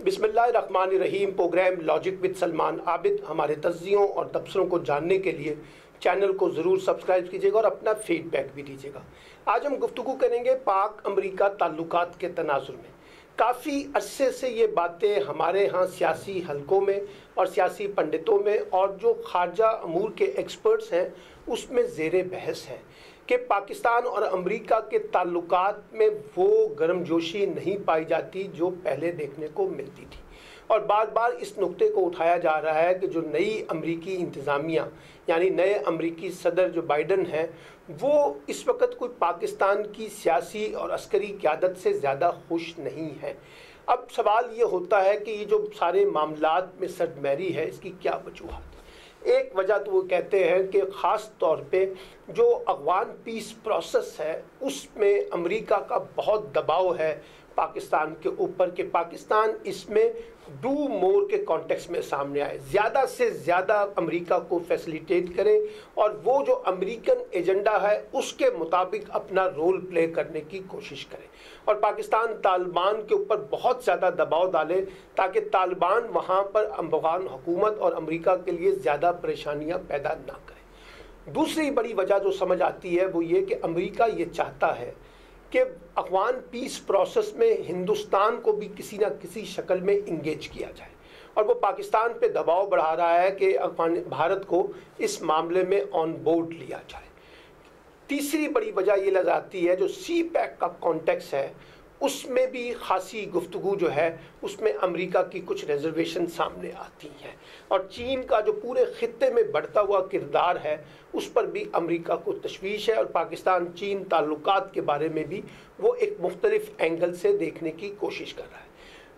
बिस्मिल्लाहिर्रहमानिर्रहीम। Program logic with Salman Abid. हमारे तज्जियों और तबसरों को जानने के लिए चैनल को ज़रूर सब्सक्राइब कीजिएगा और अपना फीडबैक भी दीजिएगा। आज हम गुफ्तगू करेंगे पाक अमरीका ताल्लुकात के तनाजुर में। काफ़ी अरसे से ये बातें हमारे यहाँ सियासी हलकों में और सियासी पंडितों में और जो खारजा अमूर के एक्सपर्ट्स हैं उसमें ज़ेरे बहस है कि पाकिस्तान और अमरीका के ताल्लुकात में वो गर्मजोशी नहीं पाई जाती जो पहले देखने को मिलती थी। और बार बार इस नुक्ते को उठाया जा रहा है कि जो नई अमरीकी इंतज़ामिया यानी नए अमरीकी सदर जो बाइडन हैं वो इस वक्त कोई पाकिस्तान की सियासी और अस्करी क़यादत से ज़्यादा खुश नहीं है। अब सवाल ये होता है कि ये जो सारे मामलात में सरदमहरी है इसकी क्या वजूहत है। एक वजह तो वो कहते हैं कि ख़ास तौर पे जो अफ़गान पीस प्रोसेस है उसमें अमेरिका का बहुत दबाव है पाकिस्तान के ऊपर कि पाकिस्तान इसमें डू मोर के कॉन्टेक्स्ट में सामने आए, ज़्यादा से ज़्यादा अमेरिका को फैसिलिटेट करे और वो जो अमेरिकन एजेंडा है उसके मुताबिक अपना रोल प्ले करने की कोशिश करे और पाकिस्तान तालिबान के ऊपर बहुत ज़्यादा दबाव डाले ताकि तालिबान वहाँ पर अफ़गान हुकूमत और अमेरिका के लिए ज़्यादा परेशानियाँ पैदा ना करे। दूसरी बड़ी वजह जो समझ आती है वो ये कि अमेरिका ये चाहता है कि अफ़गान पीस प्रोसेस में हिंदुस्तान को भी किसी न किसी शक्ल में इंगेज किया जाए और वो पाकिस्तान पे दबाव बढ़ा रहा है कि भारत को इस मामले में ऑन बोर्ड लिया जाए। तीसरी बड़ी वजह ये नज़र आती है जो सी पैक का कॉन्टेक्स्ट है उसमें भी खासी गुफ्तगू जो है उसमें अमेरिका की कुछ रिजर्वेशन सामने आती हैं और चीन का जो पूरे खित्ते में बढ़ता हुआ किरदार है उस पर भी अमेरिका को तशवीश है और पाकिस्तान चीन ताल्लुकात के बारे में भी वो एक मुख्तलिफ एंगल से देखने की कोशिश कर रहा है।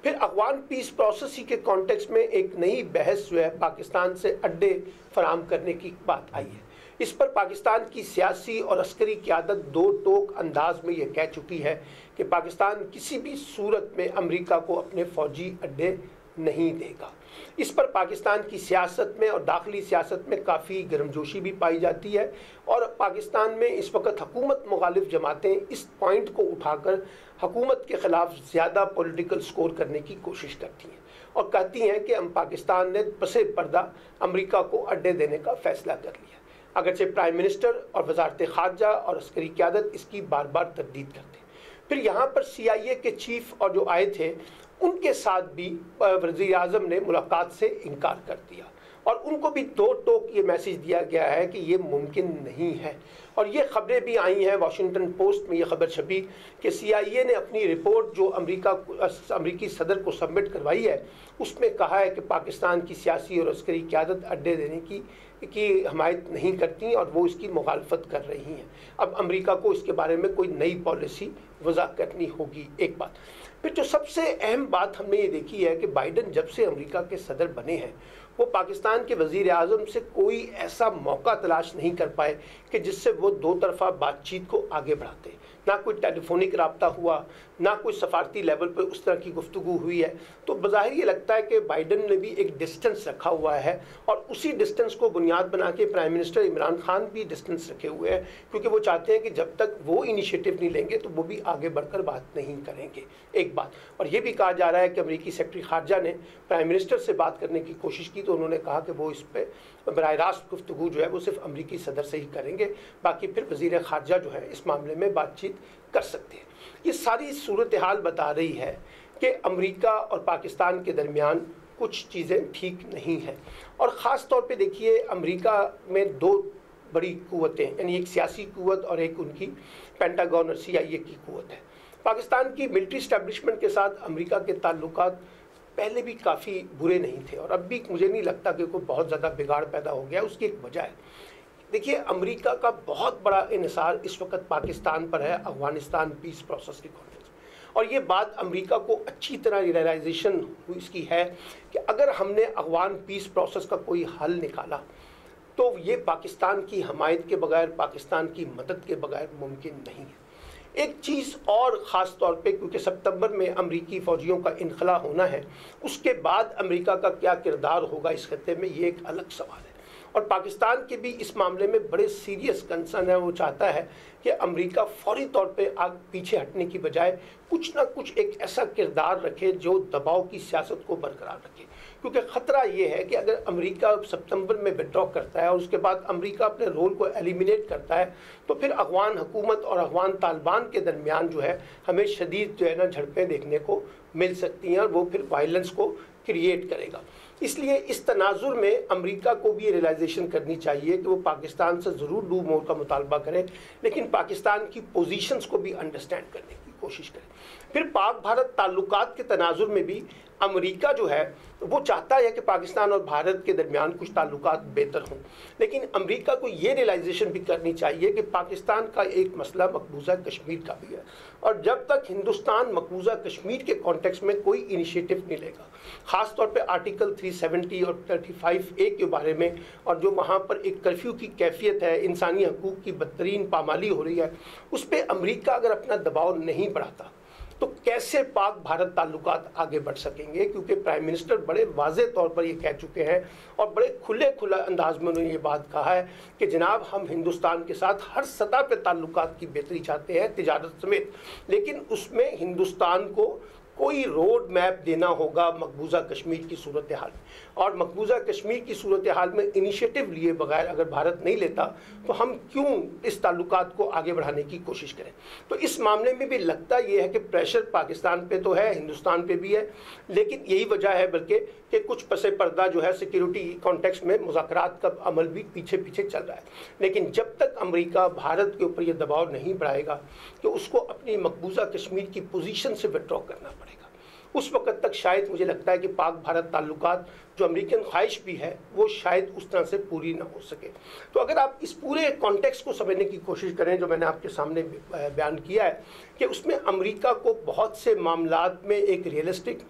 फिर अफ़गान पीस प्रोसेस ही के कॉन्टेक्स्ट में एक नई बहस जो है पाकिस्तान से अड्डे फराम करने की बात आई है। इस पर पाकिस्तान की सियासी और अस्करी क़यादत दो टोक अंदाज में ये कह चुकी है कि पाकिस्तान किसी भी सूरत में अमेरिका को अपने फ़ौजी अड्डे नहीं देगा। इस पर पाकिस्तान की सियासत में और दाखिली सियासत में काफ़ी गर्मजोशी भी पाई जाती है और पाकिस्तान में इस वक्त हुकूमत मुखालिफ जमातें इस पॉइंट को उठाकर हुकूमत के ख़िलाफ़ ज़्यादा पॉलिटिकल स्कोर करने की कोशिश करती हैं और कहती हैं कि हम पाकिस्तान ने पसे पर्दा अमेरिका को अड्डे देने का फ़ैसला कर लिया। अगरचे प्राइम मिनिस्टर और वज़ारत ख़ारजा और अस्करी क़यादत इसकी बार बार तरदीद करते हैं। फिर यहाँ पर CIA के चीफ और जो आए थे उनके साथ भी वज़ीर आज़म ने मुलाकात से इनकार कर दिया और उनको भी दो टोक ये मैसेज दिया गया है कि ये मुमकिन नहीं है। और ये ख़बरें भी आई हैं, वाशिंगटन पोस्ट में ये ख़बर छपी कि CIA ने अपनी रिपोर्ट जो अमरीकी सदर को सबमिट करवाई है उसमें कहा है कि पाकिस्तान की सियासी और अस्करी क़यादत अड्डे देने की हमायत नहीं करती और वो इसकी मुखालफत कर रही हैं। अब अमेरिका को इसके बारे में कोई नई पॉलिसी वज़ा करनी होगी। एक बात। फिर जो सबसे अहम बात हमने ये देखी है कि बाइडन जब से अमेरिका के सदर बने हैं वो पाकिस्तान के वज़ीर आज़म से कोई ऐसा मौका तलाश नहीं कर पाए कि जिससे वो दो तरफ़ा बातचीत को आगे बढ़ाते। ना कोई टेलीफोनिक रब्ता हुआ, ना कोई सफारती लेवल पर उस तरह की गुफ्तगू हुई है। तो बज़ाहिर ये लगता है कि बाइडन ने भी एक डिस्टेंस रखा हुआ है और उसी डिस्टेंस को बुनियाद बना के प्राइम मिनिस्टर इमरान खान भी डिस्टेंस रखे हुए हैं क्योंकि वो चाहते हैं कि जब तक वो इनिशिएटिव नहीं लेंगे तो वो भी आगे बढ़कर बात नहीं करेंगे। एक बात। और ये भी कहा जा रहा है कि अमेरिकी सेक्रेटरी ख़ारजा ने प्राइम मिनिस्टर से बात करने की कोशिश की तो उन्होंने कहा कि वो इस पर बराह रास्त गुफ्तगू जो है वो सिर्फ अमेरिकी सदर से ही करेंगे, बाकी फिर वज़ीर ख़ारजा जो है इस मामले में बातचीत कर सकते हैं। ये सारी सूरत हाल बता रही है कि अमेरिका और पाकिस्तान के दरमियान कुछ चीज़ें ठीक नहीं हैं और ख़ास तौर पे देखिए अमेरिका में दो बड़ी क़ुव्वतें यानी एक सियासी क़ुव्वत और एक उनकी पेंटागन और CIA की क़ुव्वत है। पाकिस्तान की मिलिट्री इस्टेब्लिशमेंट के साथ अमेरिका के ताल्लुकात पहले भी काफ़ी बुरे नहीं थे और अब भी मुझे नहीं लगता कि कोई बहुत ज़्यादा बिगाड़ पैदा हो गया। उसकी एक वजह है, देखिए अमेरिका का बहुत बड़ा इन्हिसार इस वक्त पाकिस्तान पर है अफ़गानिस्तान पीस प्रोसेस के कॉन्टेक्स्ट में और ये बात अमेरिका को अच्छी तरह रियलाइजेशन इसकी है कि अगर हमने अफ़गान पीस प्रोसेस का कोई हल निकाला तो ये पाकिस्तान की हमायत के बगैर, पाकिस्तान की मदद के बगैर मुमकिन नहीं है। एक चीज़ और ख़ास तौर पे क्योंकि सितंबर में अमरीकी फ़ौजियों का इनखला होना है उसके बाद अमेरिका का क्या किरदार होगा इस खत्ते में, ये एक अलग सवाल है और पाकिस्तान के भी इस मामले में बड़े सीरियस कंसर्न है। वो चाहता है कि अमेरिका फौरी तौर पे पीछे हटने की बजाय कुछ ना कुछ एक ऐसा किरदार रखे जो दबाव की सियासत को बरकरार रखे, क्योंकि ख़तरा ये है कि अगर अमेरिका सितंबर में विड्रॉ करता है और उसके बाद अमेरिका अपने रोल को एलिमिनेट करता है, तो फिर अफगान हुकूमत और अफगान तालिबान के दरमियान जो है हमें शदीद जो है ना झड़पें देखने को मिल सकती हैं और वो फिर वायलेंस को क्रिएट करेगा। इसलिए इस तनाजुर में अमेरिका को भी ये रियलाइजेशन करनी चाहिए कि वो पाकिस्तान से ज़रूर डू मोर का मुतालबा करें, लेकिन पाकिस्तान की पोजीशंस को भी अंडरस्टैंड करने की कोशिश करें। फिर पाक भारत ताल्लुकात के तनाजुर में भी अमेरिका जो है वो चाहता है कि पाकिस्तान और भारत के दरमियान कुछ ताल्लुकात बेहतर हों, लेकिन अमेरिका को ये रियलाइजेशन भी करनी चाहिए कि पाकिस्तान का एक मसला मकबूजा कश्मीर का भी है, और जब तक हिंदुस्तान मकबूजा कश्मीर के कॉन्टेक्स्ट में कोई इनिशिएटिव नहीं लेगा, ख़ास तौर पे आर्टिकल 370 और 35A के बारे में, और जो वहाँ पर एक कर्फ्यू की कैफियत है, इंसानी हकूक़ की बदतरीन पामाली हो रही है, उस पर अमेरिका अगर अपना दबाव नहीं बढ़ाता तो कैसे पाक भारत ताल्लुकात आगे बढ़ सकेंगे। क्योंकि प्राइम मिनिस्टर बड़े वाज़े तौर पर ये कह चुके हैं और बड़े खुला अंदाज में उन्होंने ये बात कहा है कि जनाब हम हिंदुस्तान के साथ हर सतह पे ताल्लुकात की बेहतरी चाहते हैं, तिजारत समेत, लेकिन उसमें हिंदुस्तान को कोई रोड मैप देना होगा मकबूजा कश्मीर की सूरत हाल में, और मकबूजा कश्मीर की सूरत हाल में इनिशिएटिव लिए बगैर अगर भारत नहीं लेता तो हम क्यों इस ताल्लुकात को आगे बढ़ाने की कोशिश करें। तो इस मामले में भी लगता ये है कि प्रेशर पाकिस्तान पे तो है, हिंदुस्तान पे भी है, लेकिन यही वजह है बल्कि कि कुछ पसे पर्दा जो है सिक्योरिटी कॉन्टेक्स्ट में मुज़ाकरात का अमल भी पीछे पीछे चल रहा है। लेकिन जब तक अमेरिका भारत के ऊपर ये दबाव नहीं बढ़ाएगा कि उसको अपनी मकबूजा कश्मीर की पोजीशन से विड्रॉ करना पड़ेगा, उस वक्त तक शायद मुझे लगता है कि पाक भारत ताल्लुकात जो अमेरिकन ख्वाहिश भी है वो शायद उस तरह से पूरी ना हो सके। तो अगर आप इस पूरे कॉन्टेक्स्ट को समझने की कोशिश करें जो मैंने आपके सामने बयान किया है कि उसमें अमेरिका को बहुत से मामलात में एक रियलिस्टिक,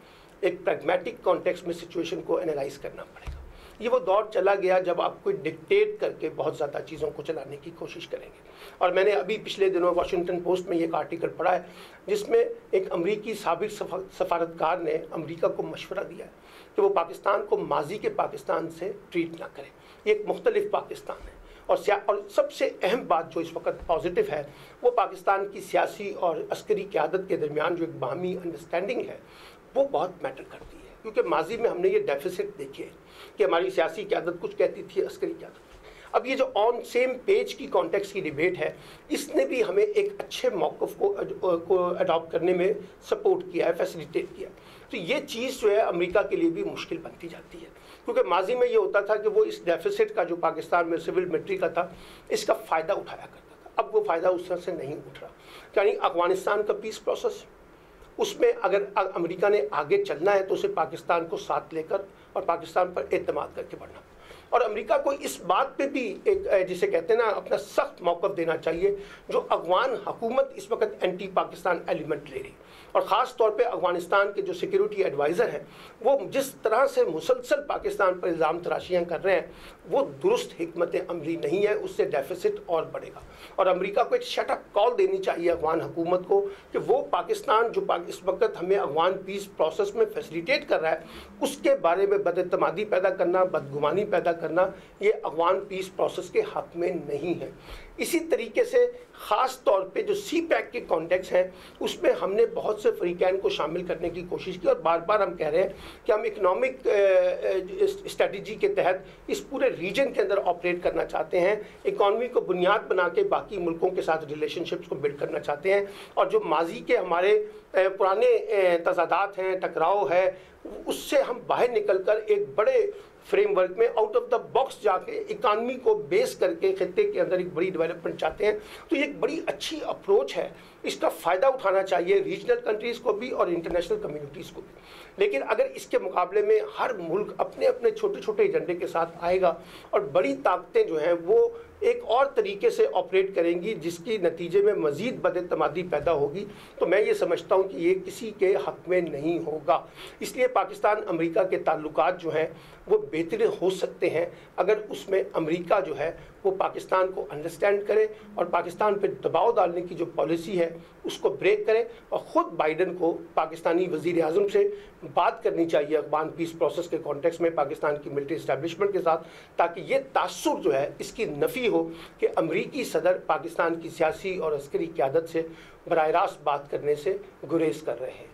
एक प्रैग्मेटिक कॉन्टेक्स्ट में सिचुएशन को एनालाइज करना पड़ेगा। ये वो दौर चला गया जब आप कोई डिक्टेट करके बहुत ज़्यादा चीज़ों को चलाने की कोशिश करेंगे। और मैंने अभी पिछले दिनों वाशिंगटन पोस्ट में एक आर्टिकल पढ़ा है जिसमें एक अमरीकी साबिक सफारतकार ने अमेरिका को मशवरा दिया है कि वो पाकिस्तान को माजी के पाकिस्तान से ट्रीट ना करें, ये एक मुख्तलिफ पाकिस्तान है। और सबसे अहम बात जो इस वक्त पॉजिटिव है वो पाकिस्तान की सियासी और अस्करी क़यादत के दरमियान जो एक बाहमी अंडरस्टैंडिंग है वो बहुत मैटर करती है। क्योंकि माजी में हमने ये डेफिसिट देखे कि हमारी सियासी क़यादत कुछ कहती थी, अस्करी क़यादत। अब ये जो ऑन सेम पेज की कॉन्टेक्स्ट की डिबेट है, इसने भी हमें एक अच्छे मौक़िफ़ को अडॉप्ट करने में सपोर्ट किया है, फैसिलिटेट किया। तो ये चीज़ जो है अमेरिका के लिए भी मुश्किल बनती जाती है, क्योंकि माजी में ये होता था कि वो इस डेफिसिट का जो पाकिस्तान में सिविल मिलिट्री का था, इसका फ़ायदा उठाया करता था। अब वो फ़ायदा उस तरह से नहीं उठ रहा। यानी अफ़गानिस्तान का पीस प्रोसेस, उसमें अगर अमेरिका ने आगे चलना है तो उसे पाकिस्तान को साथ लेकर और पाकिस्तान पर एतमाद करके बढ़ना, और अमेरिका को इस बात पे भी एक जिसे कहते हैं ना अपना सख्त मौक़िफ़ देना चाहिए जो अफ़गान हुकूमत इस वक्त एंटी पाकिस्तान एलिमेंट ले रही, और ख़ास तौर पे अफ़गानिस्तान के जो सिक्योरिटी एडवाइज़र हैं वो जिस तरह से मुसलसल पाकिस्तान पर इल्ज़ाम तराशियाँ कर रहे हैं वो दुरुस्त हिकमत अमली नहीं है, उससे डेफिसिट और बढ़ेगा। और अमेरिका को एक शट अप कॉल देनी चाहिए अफ़गान हुकूमत को कि वो पाकिस्तान जो इस वक्त हमें अफ़गान पीस प्रोसेस में फैसिलिटेट कर रहा है उसके बारे में बदएतमादी पैदा करना, बदगुमानी पैदा करना, ये अफ़गान पीस प्रोसेस के हक़ में नहीं है। इसी तरीके से ख़ास तौर पे जो सी पैक के कॉन्टेक्स्ट हैं उसमें हमने बहुत से फरीकैन को शामिल करने की कोशिश की, और बार बार हम कह रहे हैं कि हम इकनॉमिक स्ट्रेटजी के तहत इस पूरे रीजन के अंदर ऑपरेट करना चाहते हैं, इकॉनमी को बुनियाद बना के बाकी मुल्कों के साथ रिलेशनशिप्स को बिल्ड करना चाहते हैं, और जो माजी के हमारे पुराने तजादात हैं, टकराव है, उससे हम बाहर निकलकर एक बड़े फ्रेमवर्क में आउट ऑफ द बॉक्स जाके इकानमी को बेस करके खित्ते के अंदर एक बड़ी डेवलपमेंट चाहते हैं। तो ये एक बड़ी अच्छी अप्रोच है, इसका फ़ायदा उठाना चाहिए रीजनल कंट्रीज़ को भी और इंटरनेशनल कम्युनिटीज़ को भी। लेकिन अगर इसके मुकाबले में हर मुल्क अपने अपने छोटे छोटे एजेंडे के साथ आएगा और बड़ी ताकतें जो हैं वो एक और तरीके से ऑपरेट करेंगी जिसकी नतीजे में मज़ीद बदएतमादी पैदा होगी, तो मैं ये समझता हूँ कि ये किसी के हक़ में नहीं होगा। इसलिए पाकिस्तान अमेरिका के ताल्लुकात जो हैं वो बेहतर हो सकते हैं अगर उसमें अमेरिका जो है वो पाकिस्तान को अंडरस्टैंड करे और पाकिस्तान पर दबाव डालने की जो पॉलिसी है उसको ब्रेक करे, और ख़ुद बाइडन को पाकिस्तानी वज़ीर आज़म से बात करनी चाहिए अफगान पीस प्रोसेस के कॉन्टेक्स्ट में पाकिस्तान की मिलिट्री इस्टेब्लिशमेंट के साथ, ताकि ये तासुर जो है इसकी नफ़ी हो कि अमरीकी सदर पाकिस्तान की सियासी और अस्करी क़यादत से बराह रास्त बात करने से गुरेज कर रहे हैं।